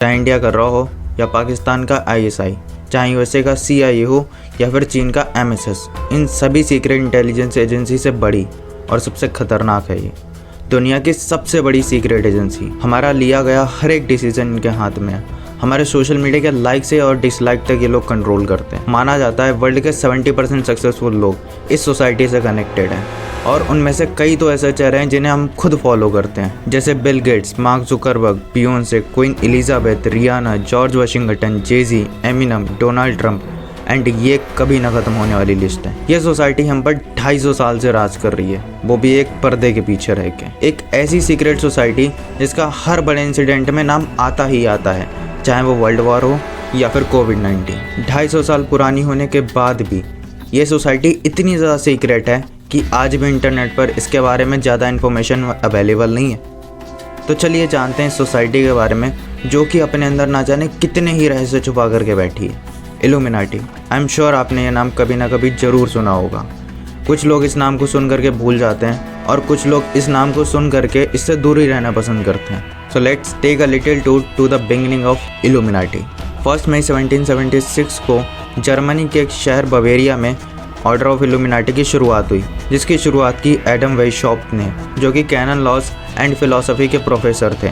चाहे इंडिया का रॉ हो या पाकिस्तान का ISI, चाहे USA का CIA हो या फिर चीन का MSS, इन सभी सीक्रेट इंटेलिजेंस एजेंसी से बड़ी और सबसे खतरनाक है ये दुनिया की सबसे बड़ी सीक्रेट एजेंसी। हमारा लिया गया हर एक डिसीजन इनके हाथ में है। हमारे सोशल मीडिया के लाइक से और डिसलाइक तक ये लोग कंट्रोल करते हैं। माना जाता है वर्ल्ड के 70% सक्सेसफुल लोग इस सोसाइटी से कनेक्टेड हैं और उनमें से कई तो ऐसे चेहरे हैं जिन्हें हम खुद फॉलो करते हैं, जैसे Bill Gates, Mark Zuckerberg, Beyonce, Queen Elizabeth, Rihanna, George Washington, जेजी, एमिनम, डोनाल्ड ट्रंप एंड ये कभी ना खत्म होने वाली लिस्ट है। ये सोसाइटी हम पर 250 साल से राज कर रही है, वो भी एक पर्दे के पीछे रह के। एक ऐसी सीक्रेट सोसाइटी जिसका हर बड़े इंसिडेंट में नाम आता ही आता है, चाहे वो वर्ल्ड वॉर हो या फिर कोविड-19। 250 साल पुरानी होने के बाद भी ये सोसाइटी इतनी ज़्यादा सीक्रेट है कि आज भी इंटरनेट पर इसके बारे में ज़्यादा इन्फॉर्मेशन अवेलेबल नहीं है। तो चलिए जानते हैं इस सोसाइटी के बारे में, जो कि अपने अंदर ना जाने कितने ही रहस्य छुपा करके बैठी है। इल्यूमिनाटी। आई एम श्योर आपने ये नाम कभी ना कभी ज़रूर सुना होगा। कुछ लोग इस नाम को सुन करके भूल जाते हैं और कुछ लोग इस नाम को सुन करके इससे दूर ही रहना पसंद करते हैं। So let's take a little tour to the beginning of Illuminati. 1 मई 1776 को जर्मनी के एक शहर बवेरिया में ऑर्डर ऑफ इल्यूमिनाटी की शुरुआत हुई, जिसकी शुरुआत की एडम वेइशॉप ने, जो कि कैनन लॉज एंड फिलॉसफी के प्रोफेसर थे।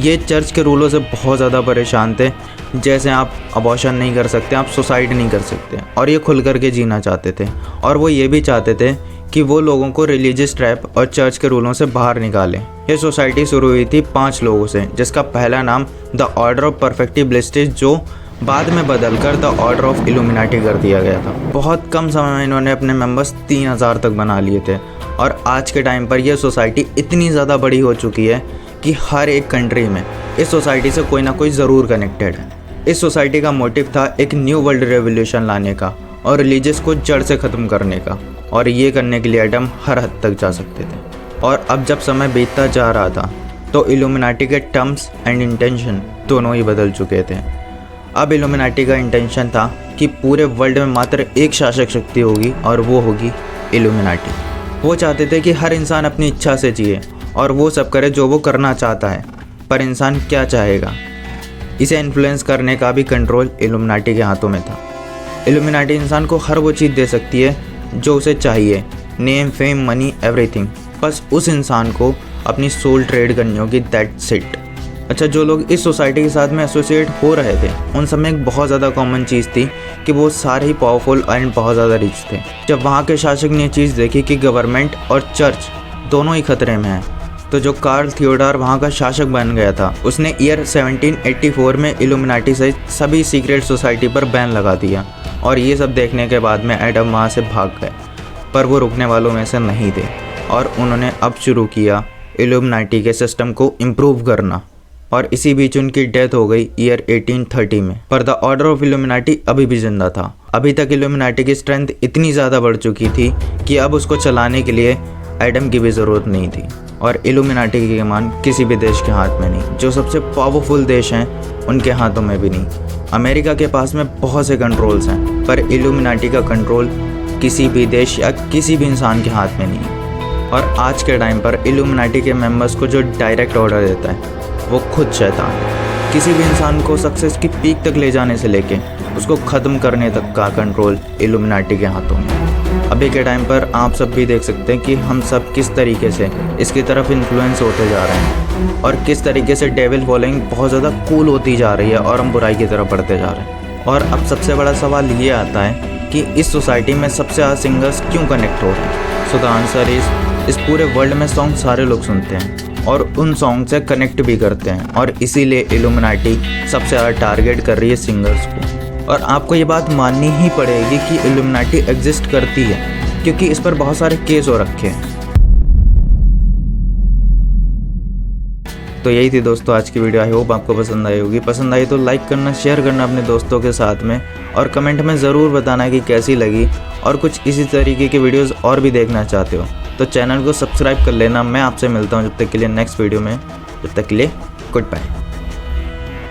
ये चर्च के रूलों से बहुत ज़्यादा परेशान थे, जैसे आप अबॉर्शन नहीं कर सकते, आप सुसाइड नहीं कर सकते, और ये खुल करके जीना चाहते थे। और वो ये भी चाहते थे कि वो लोगों को रिलीजियस ट्रैप और चर्च के रूलों से बाहर निकालें। ये सोसाइटी शुरू हुई थी 5 लोगों से, जिसका पहला नाम द ऑर्डर ऑफ परफेक्टिबलिस्टिस, जो बाद में बदलकर द ऑर्डर ऑफ इल्यूमिनाटी कर दिया गया था। बहुत कम समय में इन्होंने अपने मेंबर्स 3000 तक बना लिए थे और आज के टाइम पर यह सोसाइटी इतनी ज़्यादा बड़ी हो चुकी है कि हर एक कंट्री में इस सोसाइटी से कोई ना कोई ज़रूर कनेक्टेड है। इस सोसाइटी का मोटिव था एक न्यू वर्ल्ड रेवोल्यूशन लाने का और रिलीजियस को जड़ से ख़त्म करने का, और ये करने के लिए एडम हर हद तक जा सकते थे। और अब जब समय बीतता जा रहा था तो इल्यूमिनाटी के टर्म्स एंड इंटेंशन दोनों ही बदल चुके थे। अब इल्यूमिनाटी का इंटेंशन था कि पूरे वर्ल्ड में मात्र एक शासक शक्ति होगी और वो होगी इल्यूमिनाटी। वो चाहते थे कि हर इंसान अपनी इच्छा से जिए और वो सब करे जो वो करना चाहता है, पर इंसान क्या चाहेगा, इसे इन्फ्लुएंस करने का भी कंट्रोल इल्यूमिनाटी के हाथों में था। इल्यूमिनाटी इंसान को हर वो चीज़ दे सकती है जो उसे चाहिए, नेम, फेम, मनी, एवरीथिंग। बस उस इंसान को अपनी सोल ट्रेड करनी होगी, दैट्स इट। अच्छा, जो लोग इस सोसाइटी के साथ में एसोसिएट हो रहे थे उन सब में एक बहुत ज़्यादा कॉमन चीज़ थी कि वो सारे ही पावरफुल एंड बहुत ज़्यादा रिच थे। जब वहाँ के शासक ने चीज़ देखी कि गवर्नमेंट और चर्च दोनों ही खतरे में हैं, तो जो कार्ल थियोडोर वहाँ का शासक बन गया था, उसने ईयर 1784 में इल्यूमिनाटी सहित सभी सीक्रेट सोसाइटी पर बैन लगा दिया। और ये सब देखने के बाद में एडम वहाँ से भाग गए, पर वो रुकने वालों में से नहीं थे और उन्होंने अब शुरू किया इल्यूमिनाटी के सिस्टम को इम्प्रूव करना, और इसी बीच उनकी डेथ हो गई ईयर 1830 में। पर द ऑर्डर ऑफ इल्यूमिनाटी अभी भी जिंदा था। अभी तक इल्यूमिनाटी की स्ट्रेंथ इतनी ज़्यादा बढ़ चुकी थी कि अब उसको चलाने के लिए एडम की भी ज़रूरत नहीं थी, और इल्यूमिनाटी की कमान किसी भी देश के हाथ में नहीं। जो सबसे पावरफुल देश हैं उनके हाथों में भी नहीं। अमेरिका के पास में बहुत से कंट्रोल्स हैं, पर इल्यूमिनाटी का कंट्रोल किसी भी देश या किसी भी इंसान के हाथ में नहीं। और आज के टाइम पर इल्यूमिनाटी के मेंबर्स को जो डायरेक्ट ऑर्डर देता है वो खुद शैतान है। किसी भी इंसान को सक्सेस की पीक तक ले जाने से लेके उसको ख़त्म करने तक का कंट्रोल इल्यूमिनाटी के हाथों में। अभी के टाइम पर आप सब भी देख सकते हैं कि हम सब किस तरीके से इसकी तरफ इन्फ्लुएंस होते जा रहे हैं और किस तरीके से डेविल फॉलोइंग बहुत ज़्यादा कूल होती जा रही है और हम बुराई की तरफ बढ़ते जा रहे हैं। और अब सबसे बड़ा सवाल ये आता है कि इस सोसाइटी में सबसे ज़्यादा सिंगर्स क्यों कनेक्ट हो रहे हैं। सो द आंसर इस पूरे वर्ल्ड में सॉन्ग सारे लोग सुनते हैं और उन सॉन्ग से कनेक्ट भी करते हैं, और इसीलिए इल्यूमिनाटी सबसे ज़्यादा टारगेट कर रही है सिंगर्स को। और आपको ये बात माननी ही पड़ेगी कि इल्यूमिनाटी एग्जिस्ट करती है, क्योंकि इस पर बहुत सारे केस हो रखे हैं। तो यही थी दोस्तों आज की वीडियो। आई होप आपको पसंद आई होगी। पसंद आई तो लाइक करना, शेयर करना अपने दोस्तों के साथ में, और कमेंट में ज़रूर बताना कि कैसी लगी, और कुछ इसी तरीके की वीडियोस और भी देखना चाहते हो तो चैनल को सब्सक्राइब कर लेना। मैं आपसे मिलता हूँ जब तक के लिए नेक्स्ट वीडियो में। जब तक के लिए गुड बाय।